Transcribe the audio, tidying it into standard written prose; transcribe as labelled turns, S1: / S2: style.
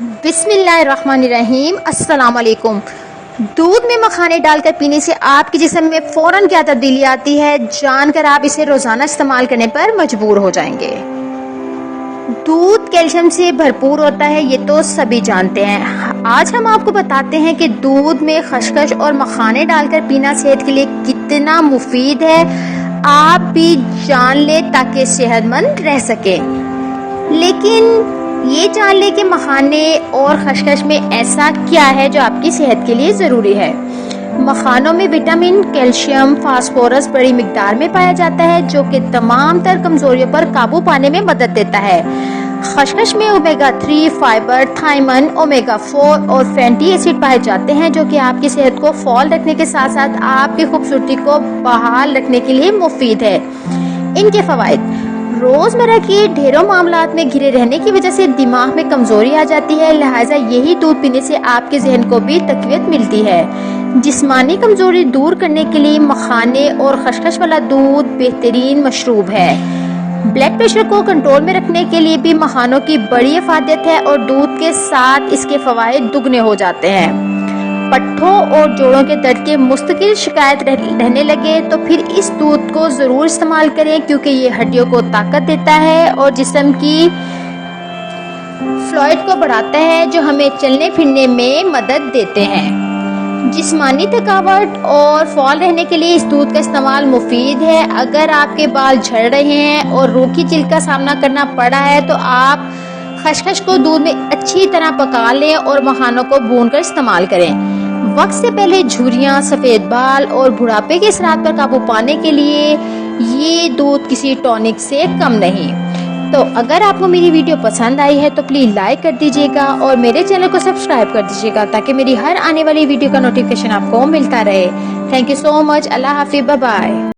S1: बिस्मिल्लाहिर्रहमानिर्रहीम। अस्सलाम वालेकुम। दूध में मखाने डालकर पीने से आपके जिस्म में फ़ौरन क्या तब्दीली आती है, जानकर आप इसे रोज़ाना इस्तेमाल करने पर मजबूर हो जाएंगे। दूध कैल्शियम से भरपूर होता है, ये तो सभी जानते हैं। आज हम आपको बताते हैं कि दूध में खसखस और मखाने डालकर पीना सेहत के लिए कितना मुफीद है। आप भी जान ले ताकि सेहतमंद रह सके। लेकिन ये जान ले कि मखाने और खसखस में ऐसा क्या है जो आपकी सेहत के लिए ज़रूरी है। मखानों में विटामिन, कैल्शियम, फास्फोरस बड़ी मिकदार में पाया जाता है, जो कि तमाम तर कमजोरियों पर काबू पाने में मदद देता है। खसखस में ओमेगा 3, फाइबर, थायमन, ओमेगा 4 और फैटी एसिड पाए जाते हैं, जो कि आपकी सेहत को फॉल रखने के साथ साथ आपकी खूबसूरती को बहाल रखने के लिए मुफीद है। इनके फवाइद: रोज़मर्रा के ढेरों मामलात में घिरे रहने की वजह से दिमाग में कमज़ोरी आ जाती है, लिहाजा यही दूध पीने से आपके जहन को भी तक़वियत मिलती है। जिस्मानी कमज़ोरी दूर करने के लिए मखाने और खसखस वाला दूध बेहतरीन मशरूब है। ब्लड प्रेशर को कंट्रोल में रखने के लिए भी मखानों की बड़ी अफादियत है और दूध के साथ इसके फ़वाइद दुगने हो जाते हैं। पट्ठों और जोड़ों के दर्द के मुस्तकिल शिकायत रहने लगे तो फिर इस दूध को ज़रूर इस्तेमाल करें, क्योंकि ये हड्डियों को ताकत देता है और जिस्म की फ्लूइड को बढ़ाता है, जो हमें चलने फिरने में मदद देते हैं। जिस्मानी थकावट और फॉल रहने के लिए इस दूध का इस्तेमाल मुफीद है। अगर आपके बाल झड़ रहे हैं और रूखी चिल्क का सामना करना पड़ा है तो आप खसखस को दूध में अच्छी तरह पका लें और मखानों को भूनकर इस्तेमाल करें। वक्त से पहले झुर्रियाँ, सफ़ेद बाल और बुढ़ापे के असरात पर काबू पाने के लिए ये दूध किसी टॉनिक से कम नहीं। तो अगर आपको मेरी वीडियो पसंद आई है तो प्लीज़ लाइक कर दीजिएगा और मेरे चैनल को सब्सक्राइब कर दीजिएगा, ताकि मेरी हर आने वाली वीडियो का नोटिफिकेशन आपको मिलता रहे। Thank you so much. Allah हाफिज़। Bye bye.